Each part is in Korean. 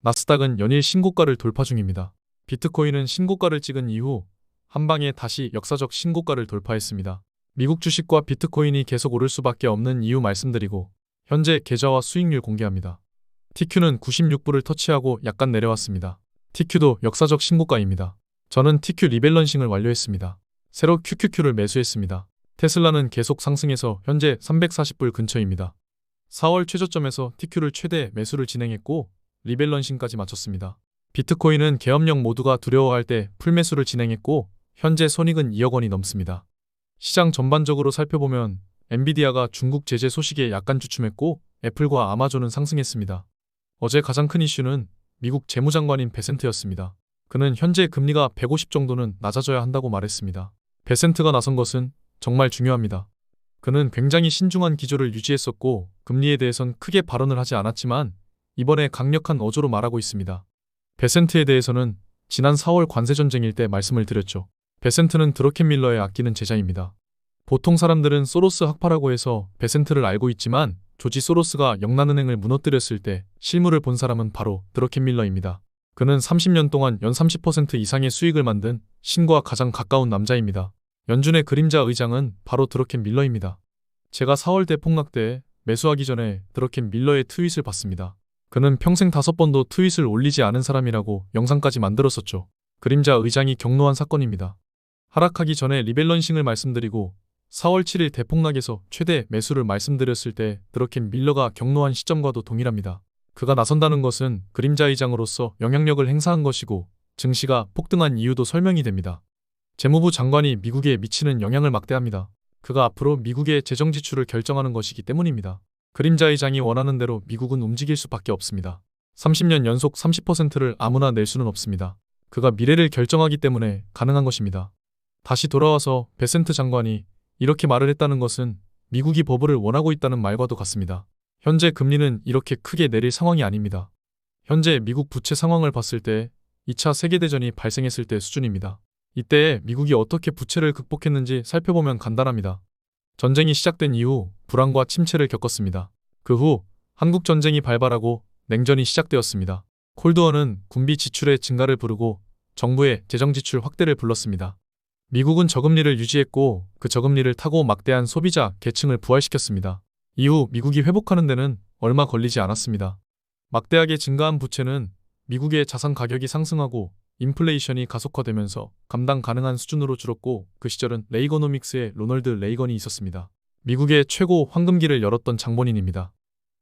나스닥은 연일 신고가를 돌파 중입니다. 비트코인은 신고가를 찍은 이후 한 방에 다시 역사적 신고가를 돌파했습니다. 미국 주식과 비트코인이 계속 오를 수밖에 없는 이유 말씀드리고 현재 계좌와 수익률 공개합니다. TQ는 96불을 터치하고 약간 내려왔습니다. TQ도 역사적 신고가입니다. 저는 TQ 리밸런싱을 완료했습니다. 새로 QQQ를 매수했습니다. 테슬라는 계속 상승해서 현재 340불 근처입니다. 4월 최저점에서 TQ를 최대 매수를 진행했고 리밸런싱까지 마쳤습니다. 비트코인은 계엄령 모두가 두려워할 때 풀매수를 진행했고 현재 손익은 2억 원이 넘습니다. 시장 전반적으로 살펴보면 엔비디아가 중국 제재 소식에 약간 주춤했고 애플과 아마존은 상승했습니다. 어제 가장 큰 이슈는 미국 재무장관인 베센트였습니다. 그는 현재 금리가 150 정도는 낮아져야 한다고 말했습니다. 베센트가 나선 것은 정말 중요합니다. 그는 굉장히 신중한 기조를 유지했었고 금리에 대해선 크게 발언을 하지 않았지만 이번에 강력한 어조로 말하고 있습니다. 베센트에 대해서는 지난 4월 관세전쟁일 때 말씀을 드렸죠. 베센트는 드러켄밀러의 아끼는 제자입니다. 보통 사람들은 소로스 학파라고 해서 베센트를 알고 있지만 조지 소로스가 영란은행을 무너뜨렸을 때 실물을 본 사람은 바로 드러켄밀러입니다. 그는 30년 동안 연 30% 이상의 수익을 만든 신과 가장 가까운 남자입니다. 연준의 그림자 의장은 바로 드러켄밀러입니다. 제가 4월 대폭락 때 매수하기 전에 드러켄밀러의 트윗을 봤습니다. 그는 평생 5번도 트윗을 올리지 않은 사람이라고 영상까지 만들었었죠. 그림자 의장이 경로한 사건입니다. 하락하기 전에 리밸런싱을 말씀드리고 4월 7일 대폭락에서 최대 매수를 말씀드렸을 때 드러켄밀러가 경로한 시점과도 동일합니다. 그가 나선다는 것은 그림자 의장으로서 영향력을 행사한 것이고 증시가 폭등한 이유도 설명이 됩니다. 재무부 장관이 미국에 미치는 영향을 막대합니다. 그가 앞으로 미국의 재정 지출을 결정하는 것이기 때문입니다. 그림자 의장이 원하는 대로 미국은 움직일 수밖에 없습니다. 30년 연속 30%를 아무나 낼 수는 없습니다. 그가 미래를 결정하기 때문에 가능한 것입니다. 다시 돌아와서 베센트 장관이 이렇게 말을 했다는 것은 미국이 버블을 원하고 있다는 말과도 같습니다. 현재 금리는 이렇게 크게 내릴 상황이 아닙니다. 현재 미국 부채 상황을 봤을 때 2차 세계대전이 발생했을 때 수준입니다. 이때에 미국이 어떻게 부채를 극복했는지 살펴보면 간단합니다. 전쟁이 시작된 이후 불안과 침체를 겪었습니다. 그 후 한국전쟁이 발발하고 냉전이 시작되었습니다. 콜드워는 군비 지출의 증가를 부르고 정부의 재정지출 확대를 불렀습니다. 미국은 저금리를 유지했고 그 저금리를 타고 막대한 소비자 계층을 부활시켰습니다. 이후 미국이 회복하는 데는 얼마 걸리지 않았습니다. 막대하게 증가한 부채는 미국의 자산 가격이 상승하고 인플레이션이 가속화되면서 감당 가능한 수준으로 줄었고 그 시절은 레이거노믹스의 로널드 레이건이 있었습니다. 미국의 최고 황금기를 열었던 장본인입니다.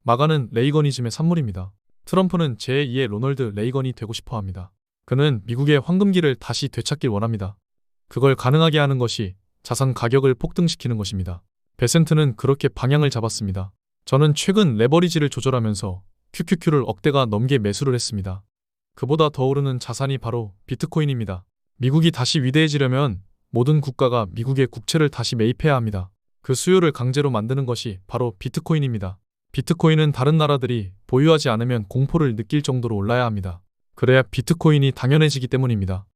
마가는 레이거니즘의 산물입니다. 트럼프는 제2의 로널드 레이건이 되고 싶어 합니다. 그는 미국의 황금기를 다시 되찾길 원합니다. 그걸 가능하게 하는 것이 자산 가격을 폭등시키는 것입니다. 베센트는 그렇게 방향을 잡았습니다. 저는 최근 레버리지를 조절하면서 QQQ를 억대가 넘게 매수를 했습니다. 그보다 더 오르는 자산이 바로 비트코인입니다. 미국이 다시 위대해지려면 모든 국가가 미국의 국채를 다시 매입해야 합니다. 그 수요를 강제로 만드는 것이 바로 비트코인입니다. 비트코인은 다른 나라들이 보유하지 않으면 공포를 느낄 정도로 올라야 합니다. 그래야 비트코인이 당연해지기 때문입니다.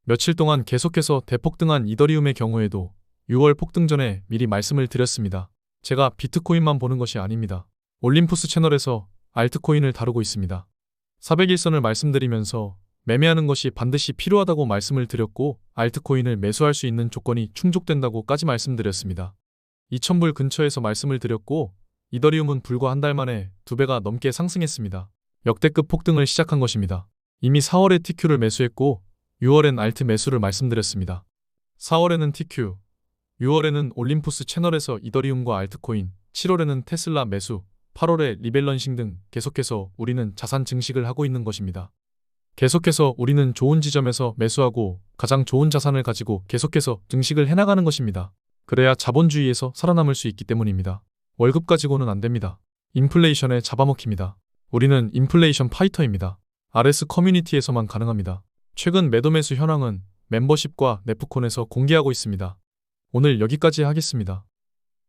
며칠 동안 계속해서 대폭등한 이더리움의 경우에도 6월 폭등 전에 미리 말씀을 드렸습니다. 제가 비트코인만 보는 것이 아닙니다. 올림푸스 채널에서 알트코인을 다루고 있습니다. 401선을 말씀드리면서 매매하는 것이 반드시 필요하다고 말씀을 드렸고 알트코인을 매수할 수 있는 조건이 충족된다고까지 말씀드렸습니다. 2000불 근처에서 말씀을 드렸고 이더리움은 불과 한 달 만에 2배가 넘게 상승했습니다. 역대급 폭등을 시작한 것입니다. 이미 4월에 TQ를 매수했고 6월엔 알트 매수를 말씀드렸습니다. 4월에는 TQ, 6월에는 올림푸스 채널에서 이더리움과 알트코인, 7월에는 테슬라 매수, 8월에 리밸런싱 등 계속해서 우리는 자산 증식을 하고 있는 것입니다. 계속해서 우리는 좋은 지점에서 매수하고 가장 좋은 자산을 가지고 계속해서 증식을 해나가는 것입니다. 그래야 자본주의에서 살아남을 수 있기 때문입니다. 월급 가지고는 안 됩니다. 인플레이션에 잡아먹힙니다. 우리는 인플레이션 파이터입니다. RS 커뮤니티에서만 가능합니다. 최근 매도매수 현황은 멤버십과 네프콘에서 공개하고 있습니다. 오늘 여기까지 하겠습니다.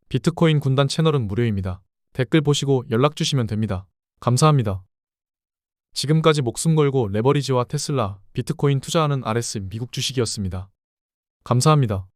비트코인 군단 채널은 무료입니다. 댓글 보시고 연락 주시면 됩니다. 감사합니다. 지금까지 목숨 걸고 레버리지와 테슬라, 비트코인 투자하는 RS 미국 주식이었습니다. 감사합니다.